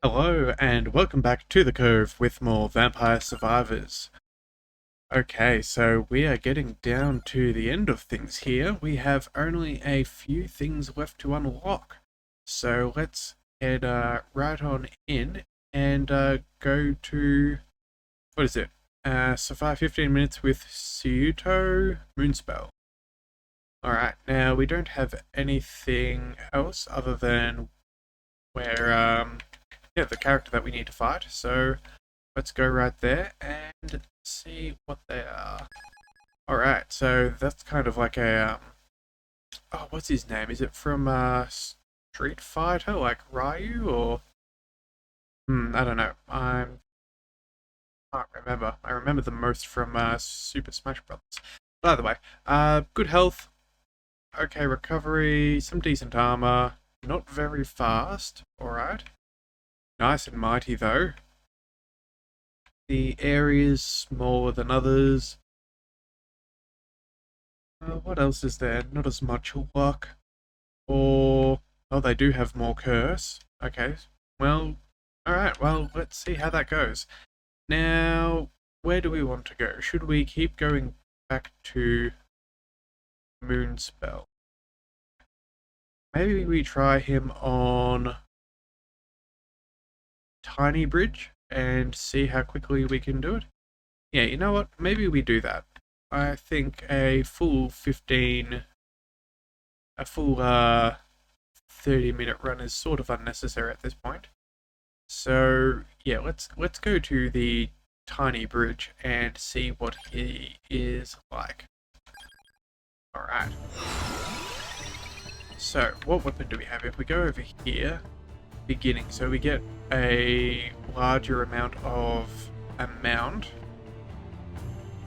Hello, and welcome back to the Cove with more Vampire Survivors. Okay, so we are getting down to the end of things here. We have only a few things left to unlock. So let's head right on in and go to... what is it? Survive 15 minutes with Cyuto Moonspell. Alright, now we don't have anything else other than where, yeah, the character that we need to fight, so let's go right there and see what they are. Alright, so that's kind of like a, oh, what's his name? Is it from, Street Fighter, like Ryu, or? I don't know. Can't remember. I remember the most from, Super Smash Bros. By the way, good health, okay recovery, some decent armor, not very fast, alright. Nice and mighty, though. The area's smaller than others. What else is there? Not as much luck. Or... oh, they do have more curse. Okay, well, alright, well, let's see how that goes. Now, where do we want to go? Should we keep going back to Moonspell? Maybe we try him on Tiny Bridge and see how quickly we can do it. Yeah, you know what? Maybe we do that. I think a full 30-minute run is sort of unnecessary at this point. So yeah, let's go to the Tiny Bridge and see what he is like. Alright. So, what weapon do we have? If we go over here, beginning, so we get a larger amount of amount,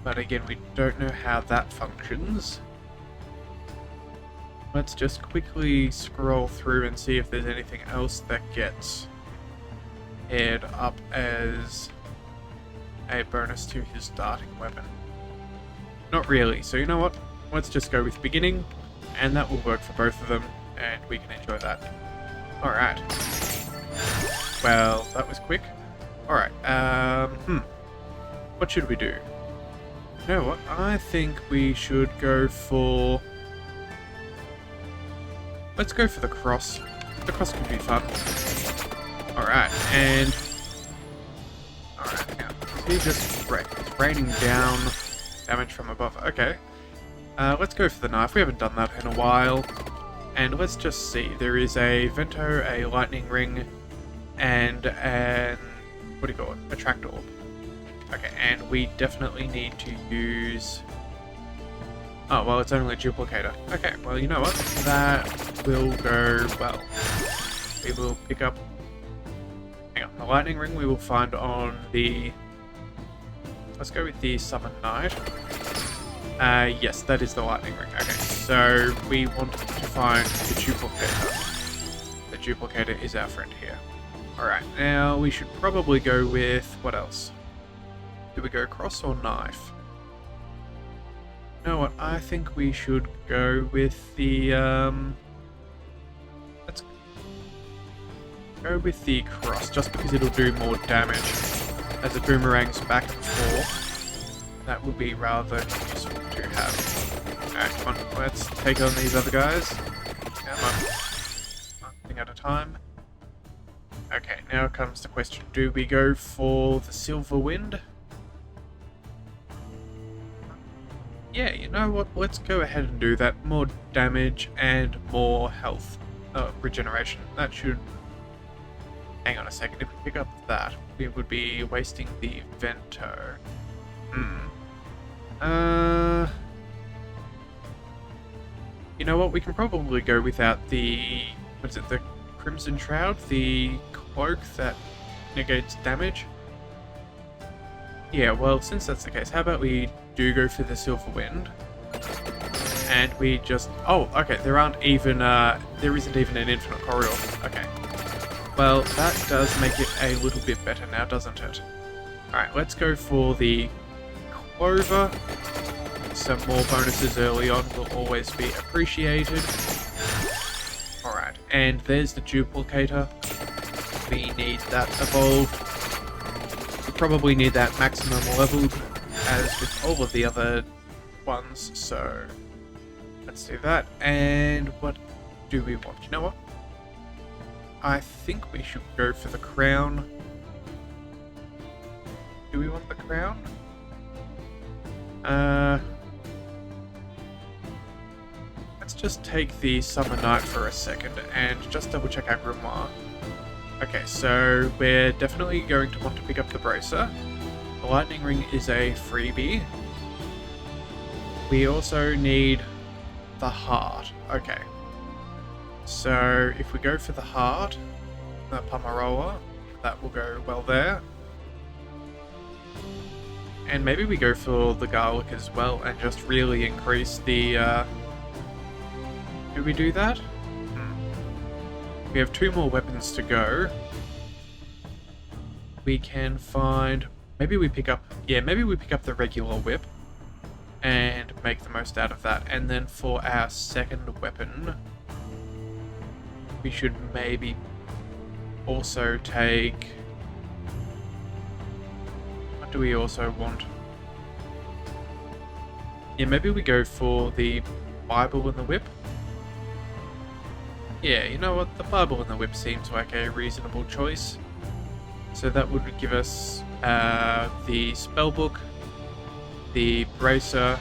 but again we don't know how that functions. Let's just quickly scroll through and see if there's anything else that gets paired up as a bonus to his starting weapon. Not really, so you know what, let's just go with beginning, and that will work for both of them, and we can enjoy that. Alright. Well, that was quick. Alright, what should we do? You know what, I think we should go for... let's go for the cross. The cross could be fun. Alright, and... alright, now, he's just raining down damage from above. Okay. Let's go for the knife. We haven't done that in a while. And let's just see. There is a Vento, a lightning ring, and an... what do you call it? A tract orb. Okay, and we definitely need to use... oh, well, it's only a duplicator. Okay, well, you know what? That will go well. We will pick up... hang on. The lightning ring we will find on the... let's go with the Summon Knight. Yes, that is the lightning ring. Okay, so we want to find the duplicator. The duplicator is our friend here. Alright, now we should probably go with... what else? Do we go cross or knife? You know what, I think we should go with the, let's go with the cross, just because it'll do more damage as it boomerangs back and forth. That would be rather useful to have. Alright, come on, let's take on these other guys. Come on. One thing at a time. Okay, now comes the question. Do we go for the Silver Wind? Yeah, you know what? Let's go ahead and do that. More damage and more health. Regeneration. That should... hang on a second. If we pick up that, we would be wasting the Vento. You know what? We can probably go without the... what is it? The Crimson Shroud? The cloak that negates damage? Yeah, well, since that's the case, how about we do go for the Silver Wind? And we just... oh, okay, there aren't even, there isn't even an infinite corridor. Okay. Well, that does make it a little bit better now, doesn't it? Alright, let's go for the Clover. Some more bonuses early on will always be appreciated. Alright, and there's the duplicator. we need that evolved. We probably need that maximum leveled as with all of the other ones, so let's do that. And what do we want? You know what? I think we should go for the crown. Do we want the crown? Let's just take the Summer Night for a second and just double check our grimoire. Okay, so we're definitely going to want to pick up the bracer. The lightning ring is a freebie. We also need the heart. Okay. So if we go for the heart, the Pomerola, that will go well there. And maybe we go for the garlic as well and just really increase the... Do we do that? We have 2 more weapons to go. We can find... Maybe we pick up... Yeah, maybe we pick up the regular whip and make the most out of that. And then for our second weapon, we should maybe also take... What do we also want? Yeah, maybe we go for the Bible and the whip. Yeah, you know what? The Bible and the whip seems like a reasonable choice. So that would give us the spellbook, the bracer,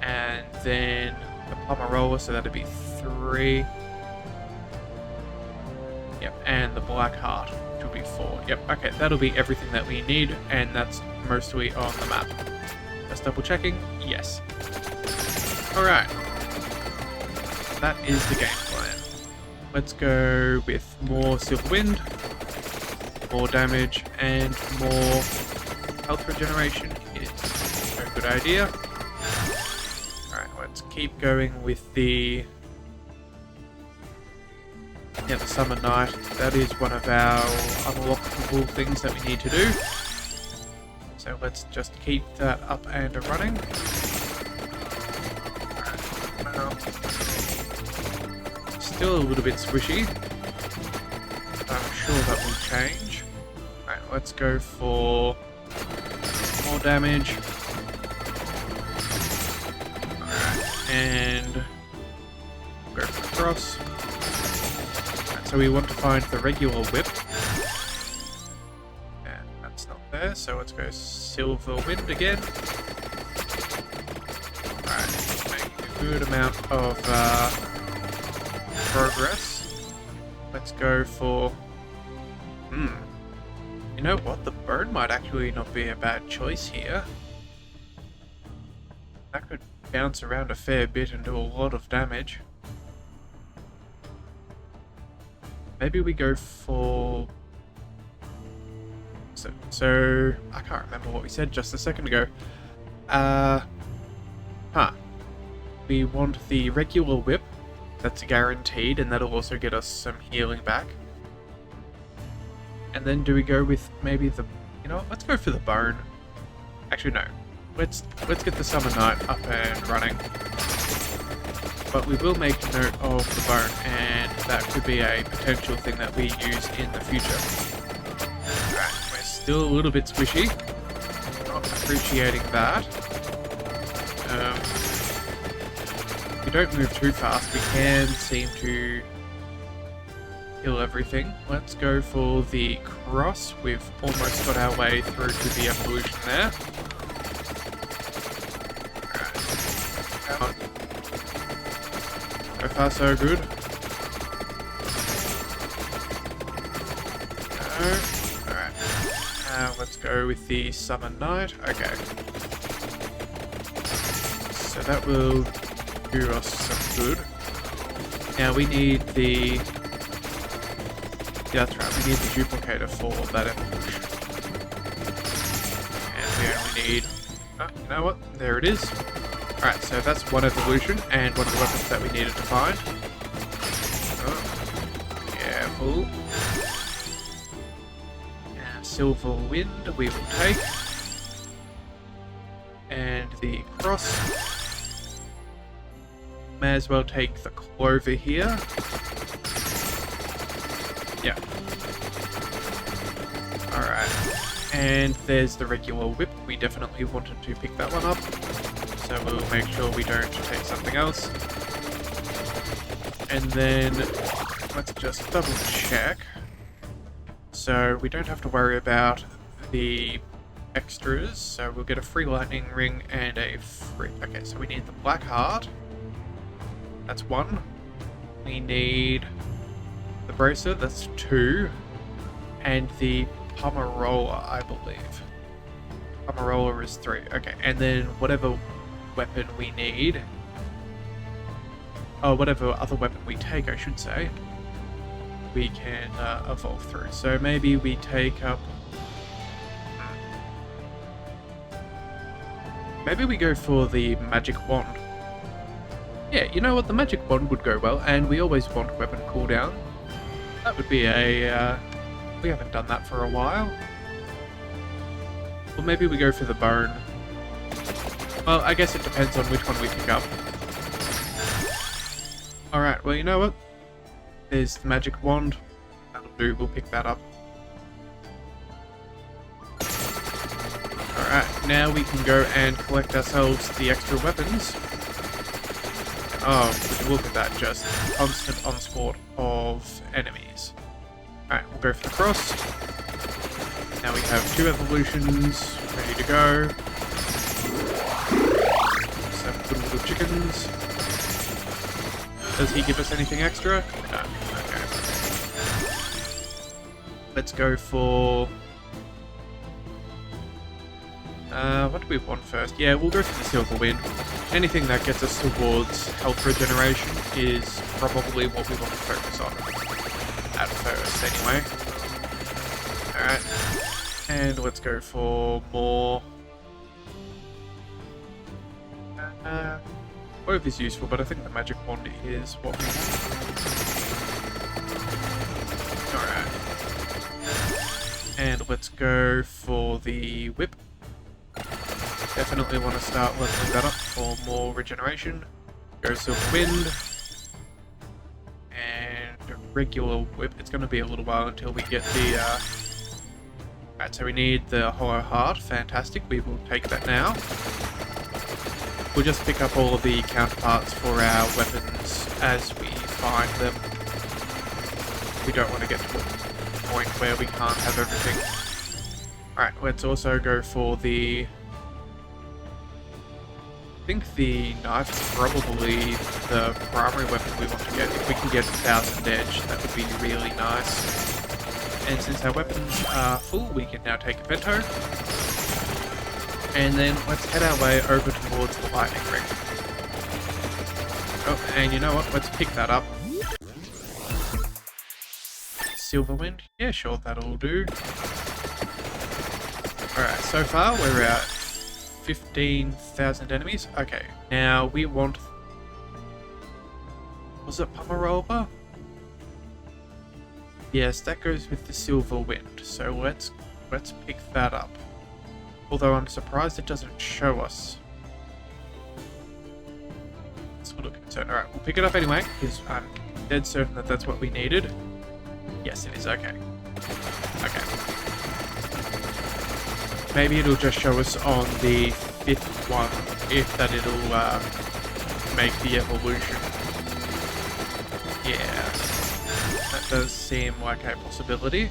and then the Pomerola, so that'd be 3. Yep, and the black heart, which will be 4. Yep, okay, that'll be everything that we need, and that's mostly on the map. Just double checking, yes. Alright. That is the game plan. Let's go with more Silver Wind, more damage, and more health regeneration. It's a good idea. Alright, let's keep going with the... Yeah, the Summer Night. That is one of our unlockable things that we need to do. So let's just keep that up and running. Still a little bit squishy. I'm sure that will change. Alright, let's go for more damage. Alright, and go for the cross. Alright, so we want to find the regular whip. And that's not there, so let's go Silver Wind again. Alright, making a good amount of progress. Let's go for... You know what? The burn might actually not be a bad choice here. That could bounce around a fair bit and do a lot of damage. Maybe we go for... So I can't remember what we said just a second ago. We want the regular whip. That's guaranteed, and that'll also get us some healing back. And then do we go with maybe the... You know what? Let's go for the bone. Actually, no. Let's get the Summer Night up and running. But we will make note of the bone, and that could be a potential thing that we use in the future. Alright, we're still a little bit squishy. Not appreciating that. If we don't move too fast, we can seem to kill everything. Let's go for the cross. We've almost got our way through to the evolution there. Alright. So far, so good. No. Alright. Let's go with the Summer Night. Okay. So that will do us some good. Now we need the... Yeah, that's right, we need the duplicator for that evolution. And we only need... Oh, you know what? There it is. Alright, so that's one evolution, and one of the weapons that we needed to find. Oh, careful. And Silver Wind we will take. And the cross. May as well take the clover here. Yeah. Alright. And there's the regular whip. We definitely wanted to pick that one up. So we'll make sure we don't take something else. And then let's just double check. So we don't have to worry about the extras. So we'll get a free lightning ring and a free... Okay, so we need the black heart. That's 1. We need the bracer, that's 2. And the pomerola, I believe. Pomerola is 3. Okay, and then whatever weapon we need... Oh, whatever other weapon we take, I should say, we can evolve through. So maybe we take up... Maybe we go for the magic wand. Yeah, you know what? The magic wand would go well, and we always want weapon cooldown. That would be a... we haven't done that for a while. Or maybe we go for the bone. Well, I guess it depends on which one we pick up. Alright, well, you know what? There's the magic wand. That'll do, we'll pick that up. Alright, now we can go and collect ourselves the extra weapons. Oh, would you look at that, just constant onslaught of enemies. Alright, we'll go for the cross. Now we have 2 evolutions ready to go. 7 good little chickens. Does he give us anything extra? No. Okay. Let's go for... what do we want first? Yeah, we'll go for the silver wind. Anything that gets us towards health regeneration is probably what we want to focus on. At first, anyway. Alright. And let's go for more... both is useful, but I think the magic wand is what we want. Alright. And let's go for the whip. Definitely want to start leveling that up for more regeneration. Go silver wind. And regular whip. It's going to be a little while until we get the... Alright, so we need the hollow heart. Fantastic. We will take that now. We'll just pick up all of the counterparts for our weapons as we find them. We don't want to get to a point where we can't have everything. Alright, let's also go for the... I think the knife is probably the primary weapon we want to get. If we can get 1000 edge, that would be really nice. And since our weapons are full, we can now take a bento. And then let's head our way over towards the lightning ring. Oh, and you know what? Let's pick that up. Silver wind? Yeah, sure, that'll do. Alright, so far we're at 15,000 enemies. Okay, now we want... Was it Pomerola? Yes, that goes with the silver wind. So let's pick that up. Although I'm surprised it doesn't show us. That's a little concern. Alright, we'll pick it up anyway, because I'm dead certain that that's what we needed. Yes, it is. Okay. Okay. Maybe it'll just show us on the 5th one, if that it'll make the evolution. Yeah. That does seem like a possibility.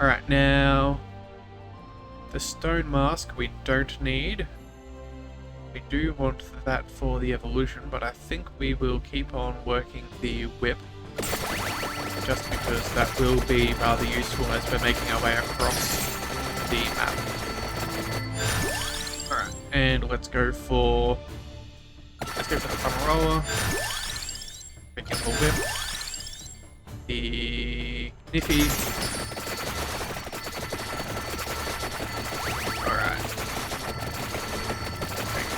Alright, now... The stone mask we don't need. We do want that for the evolution, but I think we will keep on working the whip. Just because that will be rather useful as we're making our way across the map. Alright, and let's go for the Pomerola. Picking the whip. The Kniffy.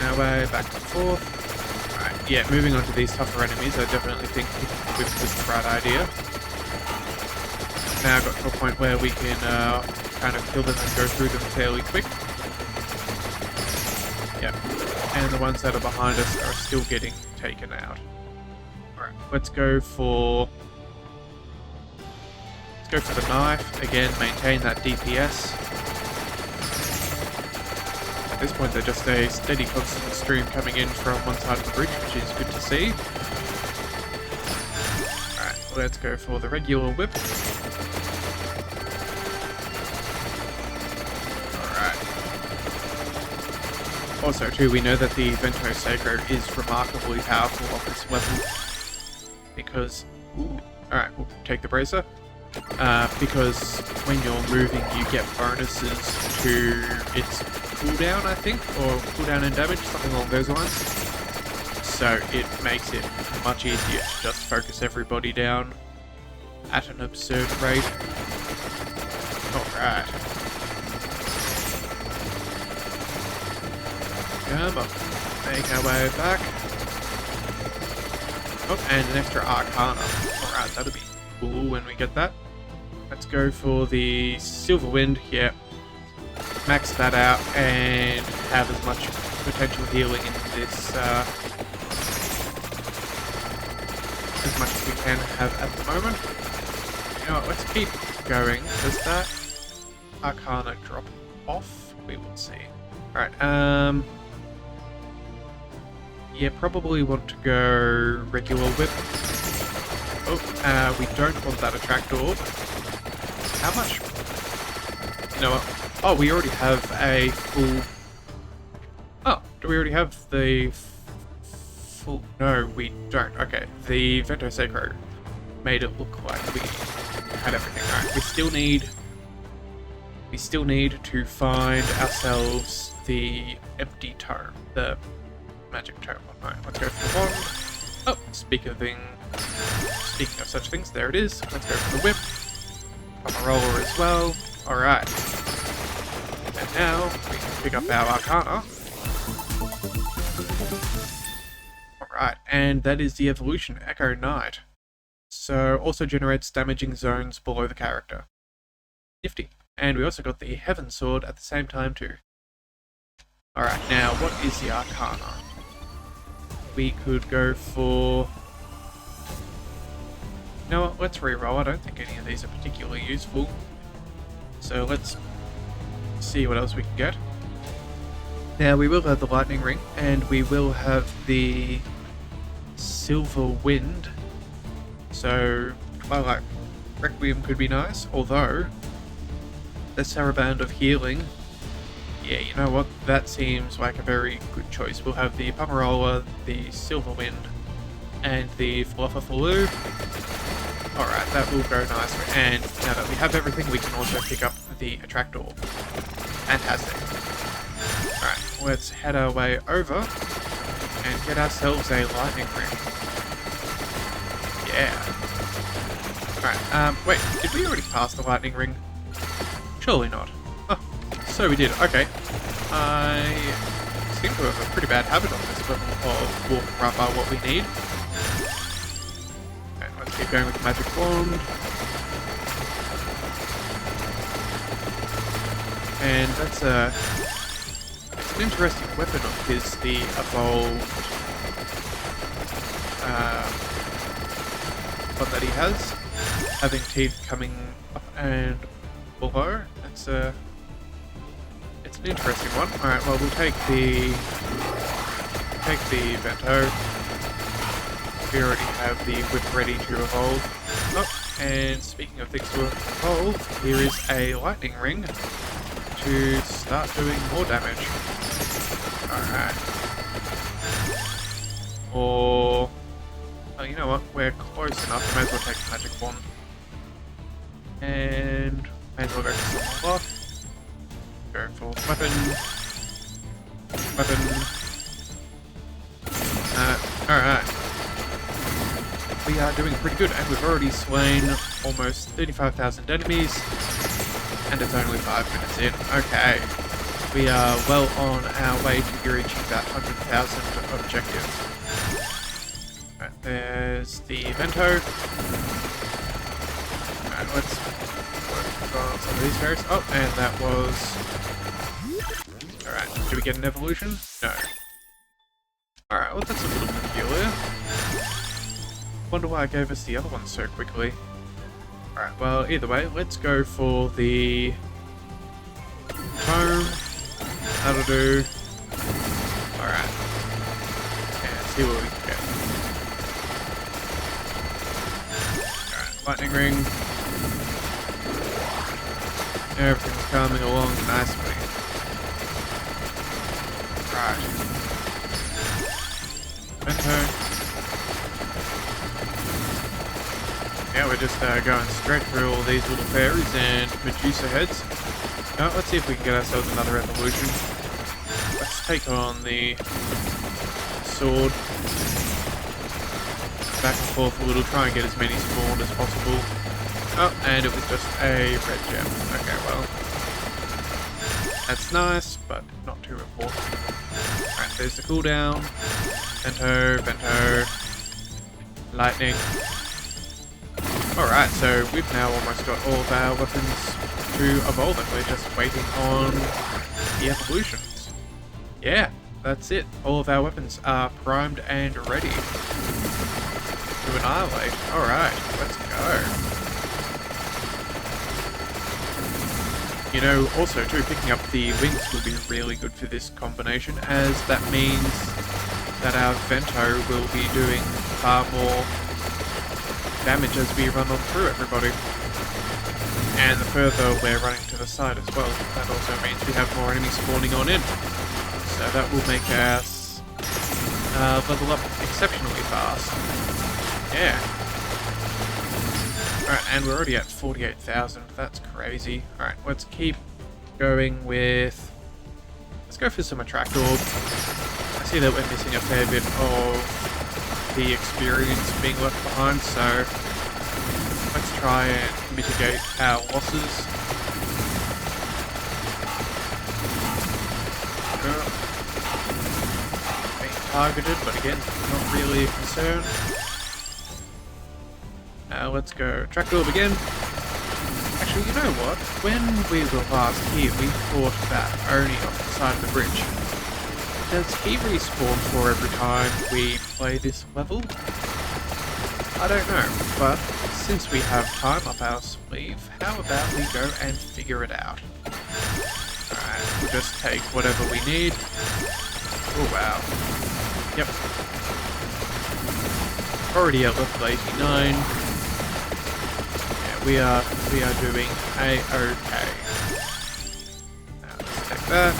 Our way back and forth. Alright, yeah, moving on to these tougher enemies, I definitely think whip was the right idea. Now got to a point where we can kind of kill them and go through them fairly quick. Yep, and the ones that are behind us are still getting taken out. Alright, let's go for Let's go for the knife. Again, maintain that DPS. At this point, they're just a steady, constant stream coming in from one side of the bridge, which is good to see. Alright, let's go for the regular whip. Alright. Also, too, we know that the Vento Sacro is remarkably powerful on this level. Because... Ooh, alright, we'll take the bracer. Because when you're moving, you get bonuses to its cooldown, I think, or cooldown and damage, something along those lines. So it makes it much easier to just focus everybody down at an absurd rate. Alright. Come on. Make our way back. Oh, and an extra Arcana. Alright, that'll be cool when we get that. Let's go for the Silver Wind, yeah. Max that out and have as much potential healing in this, as much as we can have at the moment. You know what, let's keep going. Does that Arcana drop off? We will see. Alright, yeah, probably want to go regular whip. Oh, we don't want that attract orb. How much? You know what? Oh, we already have a full... Oh, do we already have the full... No, we don't. Okay, the Vento Sacro made it look like we had everything. Alright, we still need to find ourselves the empty tome, the magic tome. Alright, let's go for the wand. Oh, speaking of such things, there it is. Let's go for the whip. Roller as well. Alright. And now we can pick up our Arcana. Alright, and that is the evolution, Echo Knight. So also generates damaging zones below the character. Nifty. And we also got the Heaven Sword at the same time too. Alright, now what is the Arcana? We could go for... You know what, let's reroll. I don't think any of these are particularly useful. So let's see what else we can get. Now we will have the Lightning Ring, and we will have the Silver Wind. So Twilight Requiem could be nice, although the Saraband of Healing, yeah, you know what, that seems like a very good choice. We'll have the Pomerola, the Silver Wind, and the Flufferfaloo. Alright, that will go nicely. And now that we have everything, we can also pick up the Attract Orb. Fantastic. Alright, let's head our way over and get ourselves a Lightning Ring. Yeah. Alright, wait, did we already pass the Lightning Ring? Surely not. Oh, so we did. Okay. I seem to have a pretty bad habit on this level of walking right by what we need. Keep going with the magic wand. And that's it's an interesting weapon of his, the evolved one that he has. Having teeth coming up and below. It's an interesting one. Alright, well we'll take the Vento. We already have the whip ready to evolve. Oh, and speaking of things to evolve, here is a lightning ring to start doing more damage. Alright. Or... oh, you know what? We're close enough. May as well take the magic wand. And may as well go for some luck. Go for weapon. Alright. We are doing pretty good, and we've already slain almost 35,000 enemies, and it's only 5 minutes in. Okay, we are well on our way to reaching that 100,000 objective. Right, there's the Vento. Alright, let's work on some of these guys. Oh, and that was... alright, do we get an evolution? No. Alright, well that's a little peculiar. Wonder why I gave us the other one so quickly. Alright, well, either way, let's go for the tome. That'll do. Alright. And see what we can get. Alright, lightning ring. Everything's coming along nicely. Right. Vento. Yeah, we're just going straight through all these little fairies and Medusa heads. Now, let's see if we can get ourselves another evolution. Let's take on the sword. Back and forth a little, try and get as many spawned as possible. Oh, and it was just a red gem. Okay, well. That's nice, but not too important. Alright, there's the cooldown. Vento, Vento. Lightning. Alright, so we've now almost got all of our weapons to evolve and we're just waiting on the evolutions. Yeah, that's it. All of our weapons are primed and ready to annihilate. Alright, let's go. You know, also too, picking up the wings will be really good for this combination, as that means that our Vento will be doing far more damage as we run on through everybody. And the further we're running to the side as well, that also means we have more enemies spawning on in. So that will make us level up exceptionally fast. Yeah. Alright, and we're already at 48,000. That's crazy. Alright, let's keep going with... Let's go for some attract orb. I see that we're missing a fair bit of the experience being left behind, so let's try and mitigate our losses. Being targeted, but again, not really a concern. Let's go track orb again. Actually, you know what? When we were last here, we fought that Oni off the side of the bridge. Does he respawn for every time we play this level? I don't know, but since we have time up our sleeve, how about we go and figure it out? Alright, we'll just take whatever we need. Oh wow. Yep. Already at level 89. Yeah, we are doing a-okay. Now let's take that.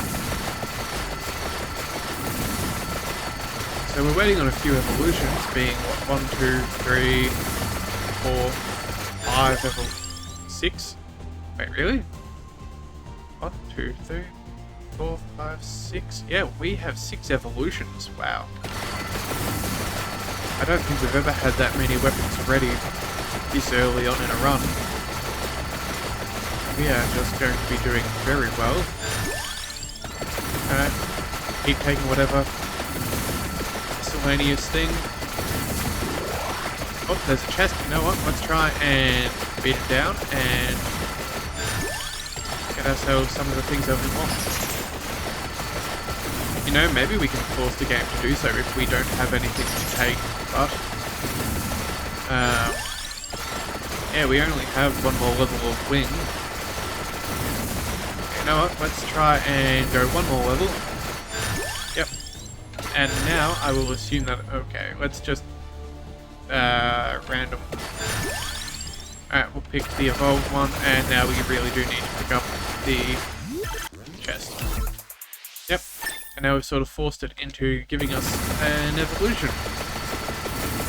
So we're waiting on a few evolutions, being what, 1, 2, 3, 4, 5, 6? Wait, really? 1, 2, 3, 4, 5, 6? Yeah, we have 6 evolutions, wow. I don't think we've ever had that many weapons ready this early on in a run. We are just going to be doing very well. Keep taking whatever miscellaneous thing. Oh, there's a chest. You know what? Let's try and beat it down and get ourselves some of the things that we want. You know, maybe we can force the game to do so if we don't have anything to take, but yeah, we only have one more level of wing. You know what? Let's try and go one more level. Yep. And now I will assume that, okay, let's just random. Alright, we'll pick the evolved one, and now we really do need to pick up the chest. Yep, and now we've sort of forced it into giving us an evolution.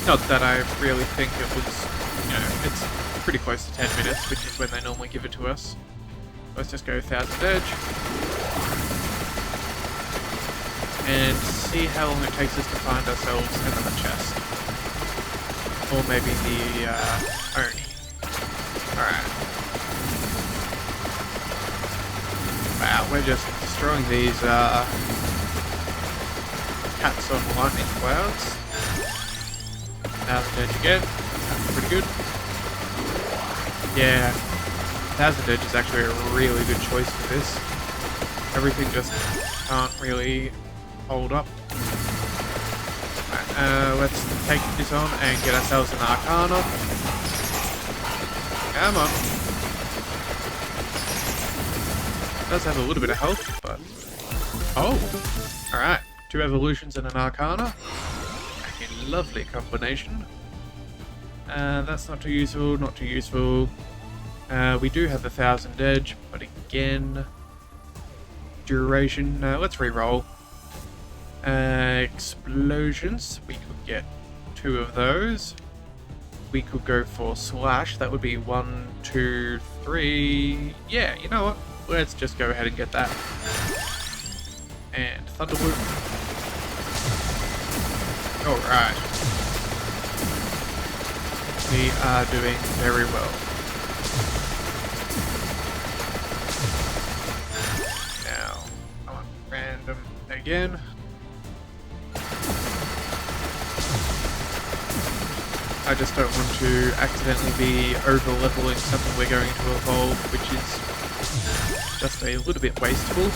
Not that I really think it was, you know, it's pretty close to 10 minutes, which is when they normally give it to us. Let's just go 1000 edge. And see how long it takes us to find ourselves another chest. Or maybe the Oni. Alright. Wow, we're just destroying these cats on lightning clouds. 1000 edge again. That's pretty good. Yeah, 1000 edge is actually a really good choice for this. Everything just can't really hold up. Right, let's take this on and get ourselves an Arcana. Come on. Does have a little bit of health, but... Oh! Alright. 2 evolutions and an arcana. A lovely combination. That's not too useful, not too useful. We do have the 1000 edge, but again... Duration... let's re-roll. Explosions. We could get 2 of those. We could go for slash. That would be 1, 2, 3... Yeah, you know what? Let's just go ahead and get that. And Thunderwhoop. Alright. We are doing very well. Now, I want random again. I just don't want to accidentally be over-leveling something we're going to evolve, which is just a little bit wasteful.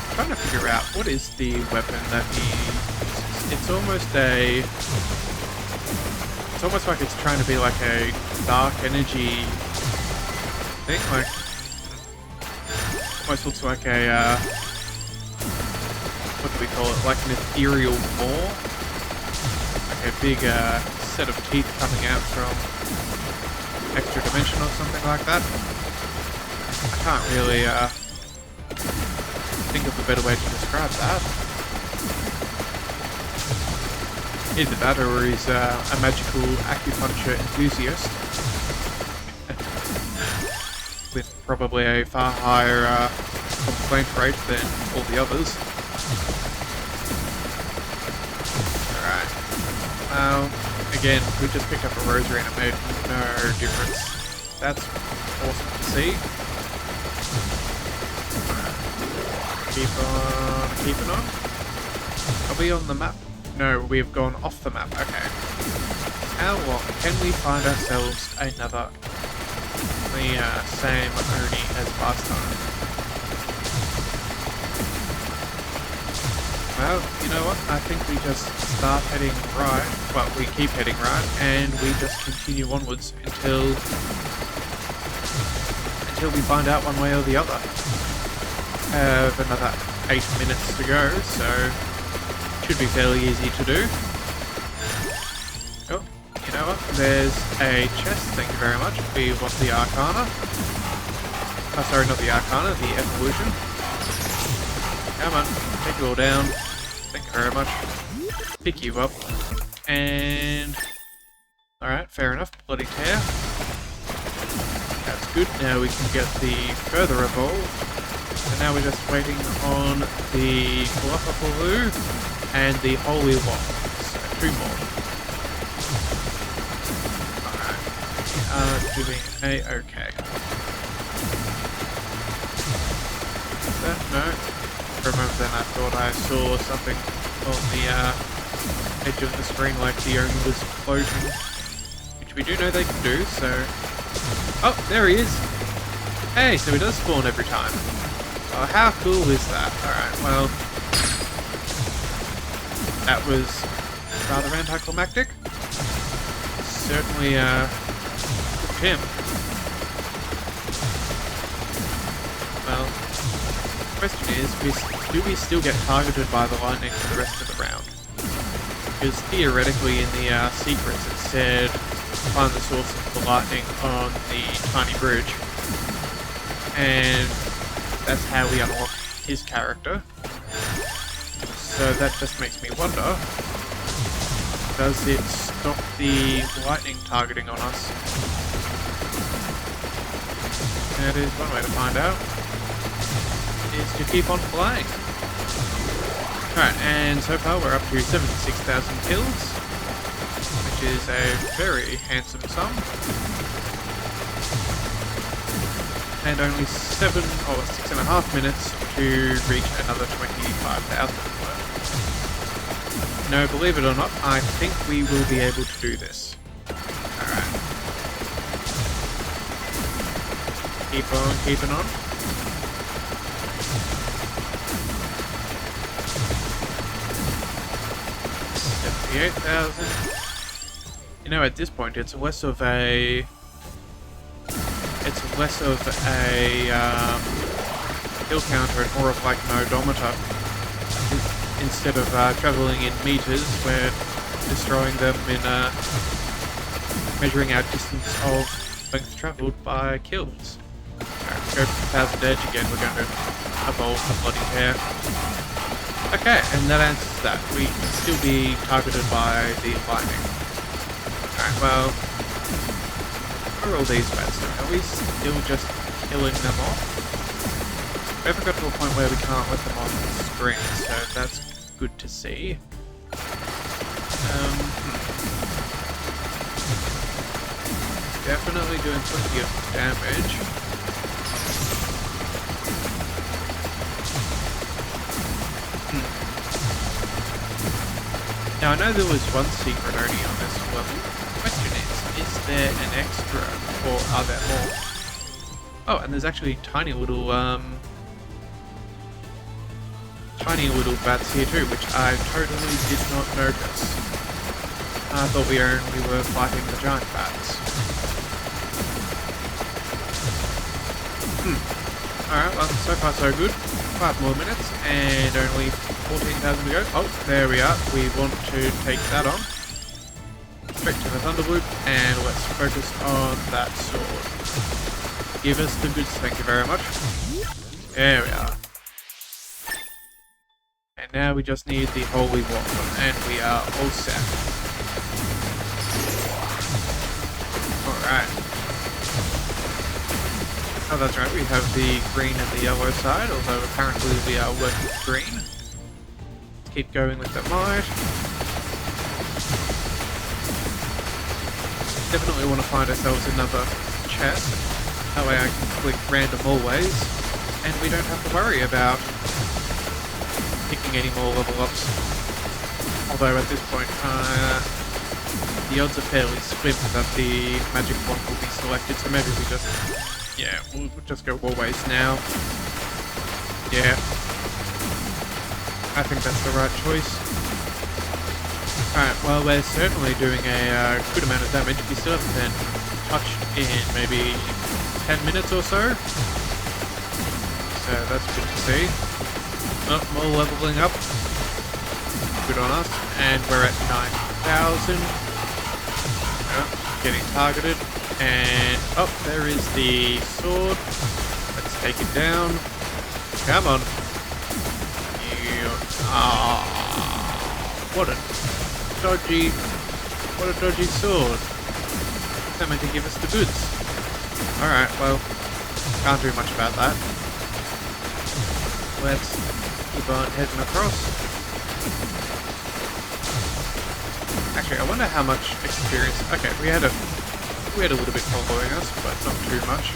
I'm trying to figure out what is the weapon that he uses. It's almost like it's trying to be like a dark energy thing, like almost looks like a what do we call it? Like an ethereal maw, like a big set of teeth coming out from extra dimension or something like that. I can't really think of a better way to describe that. Either that or he's a magical acupuncture enthusiast with probably a far higher complaint rate than all the others. Alright. Again, we just picked up a rosary and it made no difference. That's awesome to see. Keep on keeping on. Are we on the map? No, we've gone off the map. Okay. How long can we find ourselves another the same Oni as last time? Well, you know what? I think we just start heading right. Well, we keep heading right, and we just continue onwards until we find out one way or the other. Have another 8 minutes to go, so should be fairly easy to do. Oh, you know what? There's a chest, thank you very much. We want the Arcana. Oh, sorry, not the Arcana, the Evolution. Come on, take you all down. Thank you very much. Pick you up. And... Alright, fair enough. Bloody Tear. That's good. Now we can get the further evolved. And now we're just waiting on the Flufferpaloo and the Holy Wand. So 2 more. Alright. We are doing a-okay. No. For a moment then I thought I saw something on the edge of the screen like the Oni was floating. Which we do know they can do, so... Oh, there he is! Hey, so he does spawn every time. Oh, how cool is that? Alright, well... That was rather anticlimactic. Certainly, hooked him. Well, the question is, do we still get targeted by the lightning for the rest of the round? Because theoretically in the secrets it said find the source of the lightning on the tiny bridge. And that's how we unlock his character. So that just makes me wonder, does it stop the lightning targeting on us? That is one way to find out, is to keep on flying. Alright, and so far we're up to 76,000 kills, which is a very handsome sum. And only 6.5 minutes to reach another 25,000 worth. No, believe it or not, I think we will be able to do this. Alright. Keep on keeping on. 28,000. You know, at this point, it's less of a hill counter and more of like an odometer. Instead of traveling in meters, we're destroying them in measuring our distance of length travelled by kills. Alright, go for 1,000 edge again. We're going to evolve the bloody hair. Okay, and that answers that. We can still be targeted by the lightning. Alright, well, what are all these bats doing? Are we still just killing them off? We haven't got to a point where we can't let them on the screen, so that's good to see. Definitely doing plenty of damage. Now I know there was one secret only on this level. The question is there an extra, or are there more? Oh, and there's actually tiny little bats here too, which I totally did not notice. I thought we only were fighting the giant bats. Alright, well, so far so good. 5 more minutes, and only 14,000 to go. Oh, there we are. We want to take that on. Straight to the thunder loop, and let's focus on that sword. Give us the goods, thank you very much. There we are. And now we just need the holy water, and we are all set. Alright. Oh, that's right, we have the green and the yellow side, although apparently we are working with green. Let's keep going with the might. Definitely want to find ourselves another chest. That way I can click random always, and we don't have to worry about picking any more level ups. Although at this point, the odds are fairly slim that the magic wand will be selected, so maybe we just... yeah, we'll just go always now. Yeah. I think that's the right choice. Alright, well, we're certainly doing a good amount of damage. We still haven't been touched in maybe 10 minutes or so. So that's good to see. Oh, more leveling up. Good on us. And we're at 9,000. Oh, getting targeted. And, oh, there is the sword. Let's take it down. Come on. What a dodgy sword. That meant to give us the goods. Alright, well, can't do much about that. Let's keep on heading across. Actually, I wonder how much experience... okay, we had a little bit following us, but not too much.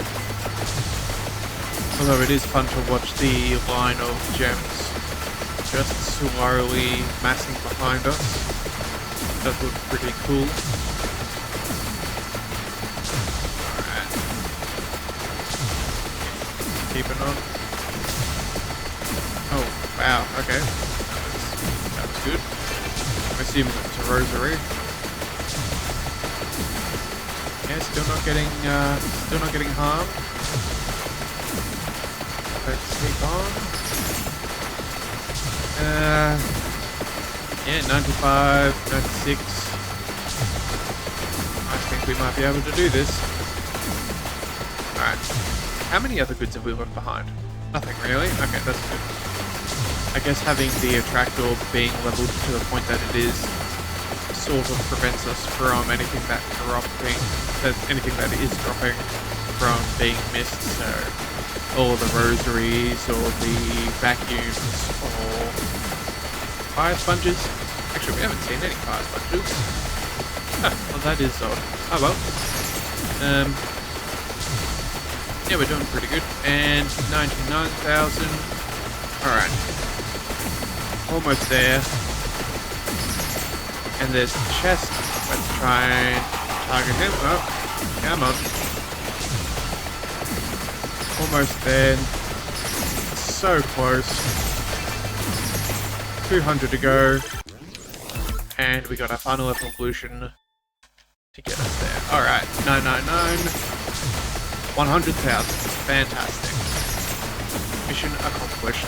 Although it is fun to watch the line of gems just slowly massing behind us. It does look pretty cool. Alright. Keeping on. Oh, wow, okay. That was good. I'm assuming it was a rosary. Yeah, still not getting harmed. Let's keep on. Yeah, 95, 96. I think we might be able to do this. Alright. How many other goods have we left behind? Nothing really? Okay, that's good. I guess having the attractor being leveled to the point that it is sort of prevents us from anything that is dropping from being missed, so all the rosaries or the vacuums or fire sponges. Actually, we haven't seen any fire sponges. Oh, well, that is odd. Oh well. Yeah, we're doing pretty good. And 99,000. Alright. Almost there. And there's the chest. Let's try and target him. Oh, come on. Almost there. So close. 200 to go. And we got our final evolution to get us there. Alright, 999. 100,000. Fantastic. Mission accomplished.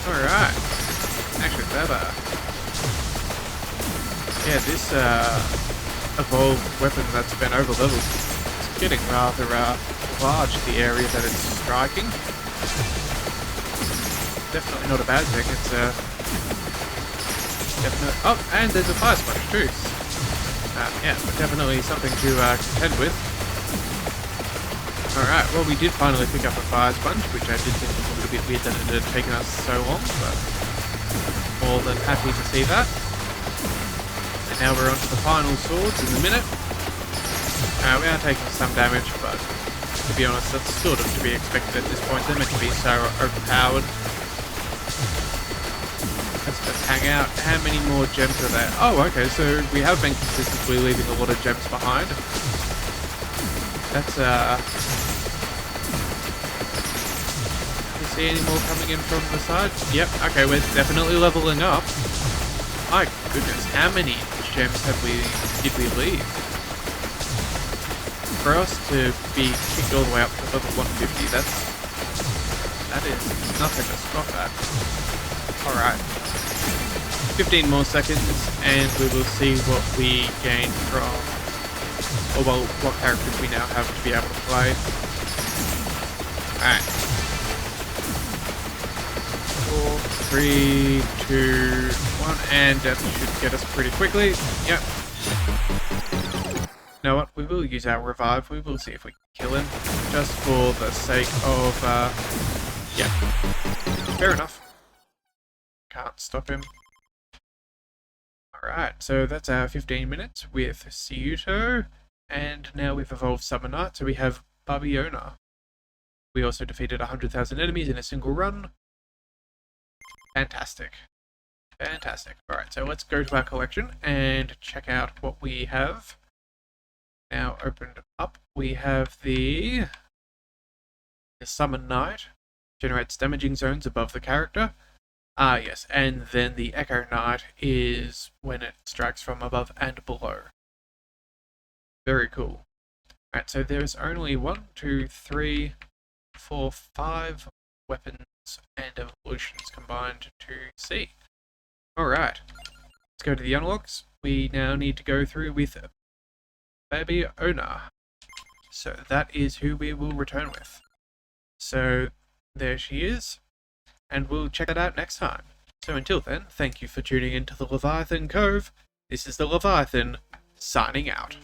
Alright. Actually, yeah, this evolved weapon that's been over-leveled is getting rather large, the area that it's striking. Definitely not a bad thing, it's definitely... Oh, and there's a fire sponge too. Yeah, but definitely something to contend with. Alright, well we did finally pick up a fire sponge, which I did think was a little bit weird that it had taken us so long, but more than happy to see that. And now we're on to the final swords in a minute. We are taking some damage, but to be honest, that's sort of to be expected at this point. They're meant to be so overpowered. Let's just hang out. How many more gems are there? Oh, okay, so we have been consistently leaving a lot of gems behind. That's, you see any more coming in from the side? Yep, okay, we're definitely leveling up. My goodness, how many gems did we leave? For us to be kicked all the way up to level 150, that is nothing to scoff at. Alright. 15 more seconds, and we will see what we gain from, or well, what characters we now have to be able to play. Alright. 4, 3, 2, 1, and that should get us pretty quickly. Yep. You know what? We will use our revive. We will see if we can kill him, just for the sake of, yeah. Fair enough. Can't stop him. Alright, so that's our 15 minutes with Ciuto, and now we've evolved Summer Knight, so we have Barbiona. We also defeated 100,000 enemies in a single run. Fantastic. Fantastic. Alright, so let's go to our collection and check out what we have. Now opened up, we have the Summer Knight, generates damaging zones above the character. Ah yes, and then the Echo Knight is when it strikes from above and below. Very cool. Alright, so there's only 1, 2, 3, 4, 5 weapons and evolutions combined to see. Alright, let's go to the analogs. We now need to go through with Barbiona. So that is who we will return with. So there she is, and we'll check it out next time. So until then, thank you for tuning in to the Leviathan Cove. This is the Leviathan, signing out.